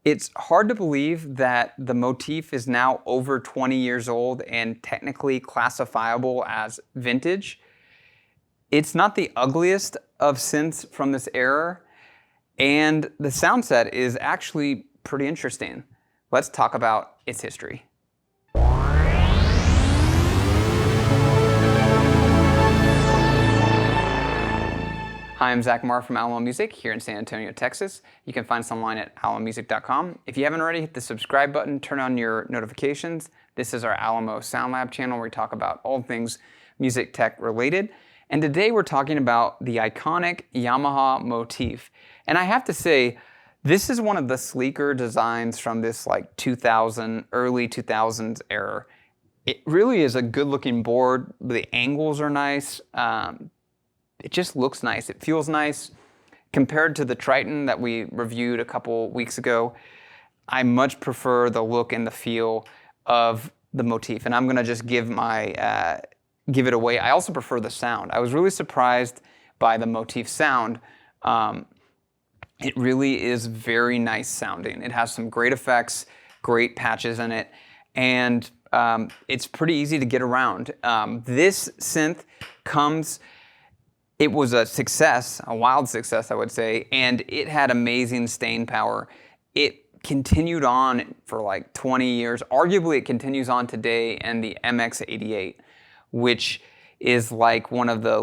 It's hard to believe that the Motif is now over 20 years old and technically classifiable as vintage. It's not the ugliest of synths from this era, and the sound set is actually pretty interesting. Let's talk about its history. Hi, I'm Zach Marr from Alamo Music here in San Antonio, Texas. You can find us online at alamomusic.com. If you haven't already, hit the subscribe button, turn on your notifications. This is our Alamo Sound Lab channel where we talk about all things music tech related. And today we're talking about the iconic Yamaha Motif. And I have to say, this is one of the sleeker designs from this like 2000, early 2000s era. It really is a good looking board. The angles are nice. It just looks nice. It feels nice. Compared to the Triton that we reviewed a couple weeks ago, I much prefer the look and the feel of the Motif. And I'm gonna just give it away. I also prefer the sound. I was really surprised by the Motif sound. It really is very nice sounding. It has some great effects, great patches in it, and it's pretty easy to get around. This synth it was a success, a wild success, I would say, and it had amazing staying power. It continued on for like 20 years. Arguably, it continues on today in the MX88, which is like one of the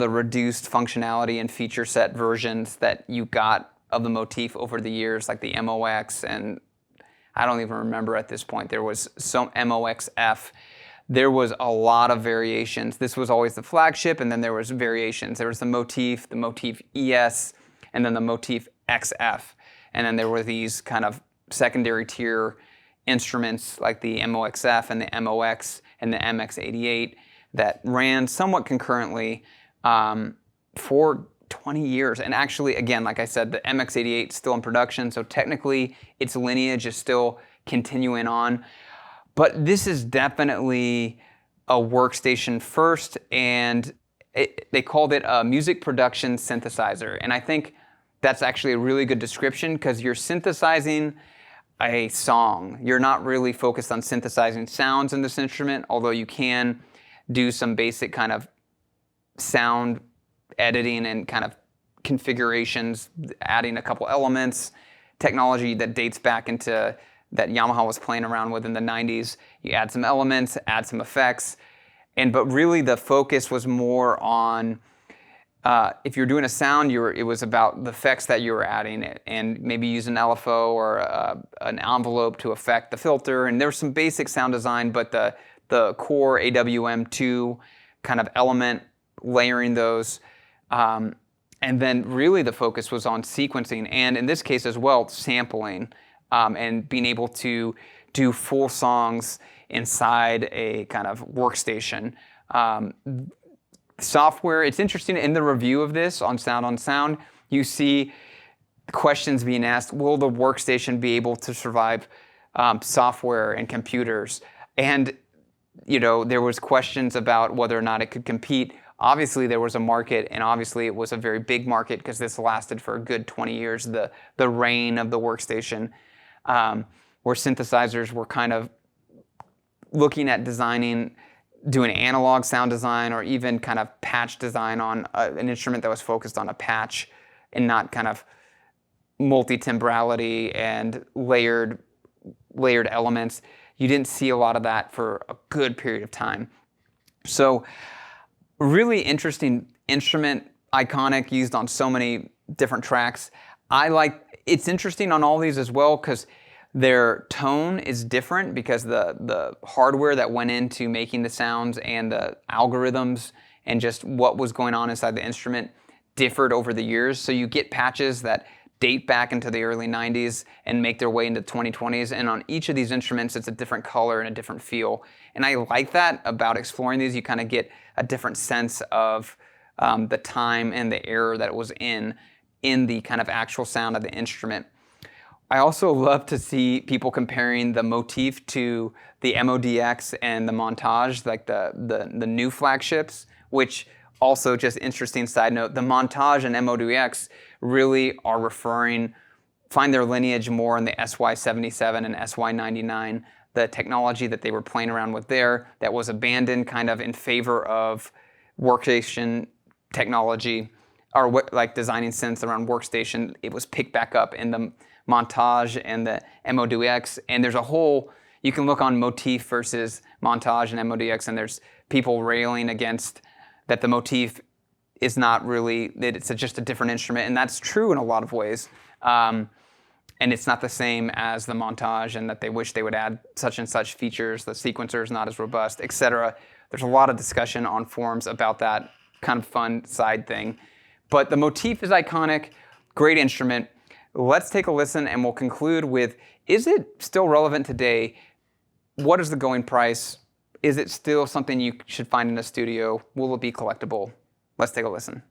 reduced functionality and feature set versions that you got of the Motif over the years, like the MOX, and I don't even remember at this point. There was some MOXF. There was a lot of variations. This was always the flagship, and then there was variations. There was the Motif ES, and then the Motif XF. And then there were these kind of secondary tier instruments like the MOXF and the MOX and the MX88 that ran somewhat concurrently for 20 years. And actually, again, like I said, the MX88 is still in production, so technically its lineage is still continuing on. But this is definitely a workstation first, and they called it a music production synthesizer. And I think that's actually a really good description because you're synthesizing a song. You're not really focused on synthesizing sounds in this instrument, although you can do some basic kind of sound editing and kind of configurations, adding a couple elements, technology that dates back into that Yamaha was playing around with in the 90s. You add some elements, add some effects, but really the focus was more on if you're doing a sound, it was about the effects that you were adding, and maybe use an LFO or an envelope to affect the filter. And there's some basic sound design, but the core AWM2 kind of element, layering those. And then really the focus was on sequencing, and in this case as well, sampling. And being able to do full songs inside a kind of workstation. Software, it's interesting in the review of this on Sound, you see questions being asked, will the workstation be able to survive software and computers? And there was questions about whether or not it could compete. Obviously, there was a market, and obviously it was a very big market because this lasted for a good 20 years, the reign of the workstation. Where synthesizers were kind of looking at doing analog sound design, or even kind of patch design on an instrument that was focused on a patch and not kind of multi-timbrality and layered elements. You didn't see a lot of that for a good period of time. So really interesting instrument, iconic, used on so many different tracks. It's interesting on all these as well because their tone is different because the hardware that went into making the sounds and the algorithms and just what was going on inside the instrument differed over the years. So you get patches that date back into the early 90s and make their way into 2020s. And on each of these instruments, it's a different color and a different feel. And I like that about exploring these. You kind of get a different sense of the time and the era that it was in the kind of actual sound of the instrument. I also love to see people comparing the Motif to the MODX and the Montage, like the new flagships, which also, just interesting side note, the Montage and MODX really are referring find their lineage more in the SY77 and SY99, the technology that they were playing around with there that was abandoned kind of in favor of workstation technology, or like designing synths around workstation. It was picked back up in the Montage and the MODX, and there's a whole, you can look on Motif versus Montage and MODX, and there's people railing against that the Motif is not really, that it's just a different instrument, and that's true in a lot of ways. And it's not the same as the Montage, and that they wish they would add such and such features, the sequencer is not as robust, etc. There's a lot of discussion on forums about that kind of fun side thing. But the Motif is iconic, great instrument. Let's take a listen, and we'll conclude with, is it still relevant today? What is the going price? Is it still something you should find in a studio? Will it be collectible? Let's take a listen.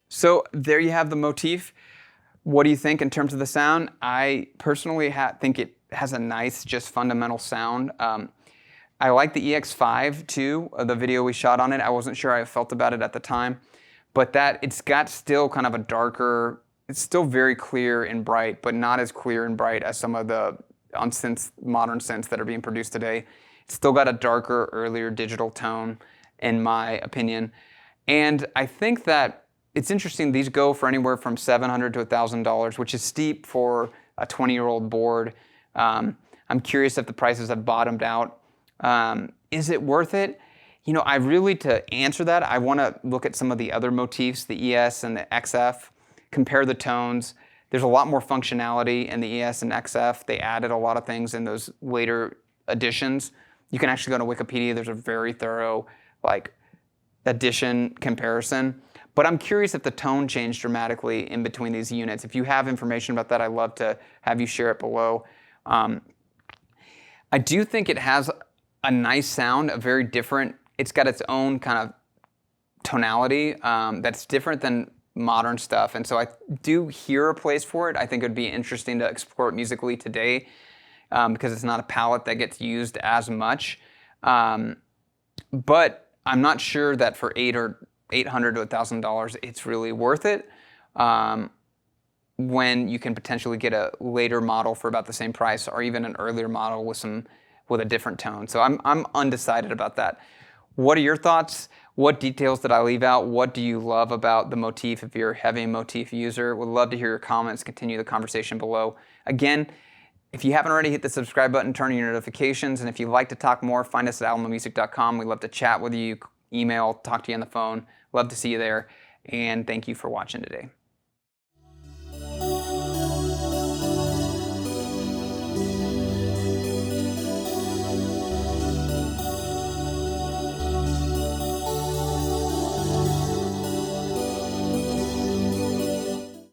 So there you have the Motif. What do you think in terms of the sound? I personally think it has a nice, just fundamental sound. I like the EX5 too, the video we shot on it. I wasn't sure how I felt about it at the time, but it's got still kind of a darker, it's still very clear and bright, but not as clear and bright as some of the modern synths that are being produced today. It's still got a darker, earlier digital tone, in my opinion. And I think that it's interesting, these go for anywhere from $700 to $1,000, which is steep for a 20-year-old board. I'm curious if the prices have bottomed out. Is it worth it? You know, to answer that, I want to look at some of the other Motifs, the ES and the XF, compare the tones. There's a lot more functionality in the ES and XF. They added a lot of things in those later editions. You can actually go to Wikipedia. There's a very thorough edition comparison. But I'm curious if the tone changed dramatically in between these units. If you have information about that, I'd love to have you share it below. I do think it has a nice sound, it's got its own kind of tonality that's different than modern stuff. And so I do hear a place for it. I think it would be interesting to explore it musically today because it's not a palette that gets used as much. But I'm not sure that for $800 to $1,000, it's really worth it when you can potentially get a later model for about the same price, or even an earlier model with a different tone. So I'm undecided about that. What are your thoughts? What details did I leave out? What do you love about the Motif if you're a heavy Motif user? Would love to hear your comments. Continue the conversation below. Again, if you haven't already, hit the subscribe button, turn on your notifications, and if you'd like to talk more, find us at alamomusic.com. We'd love to chat with you, email, talk to you on the phone. Love to see you there, and thank you for watching today.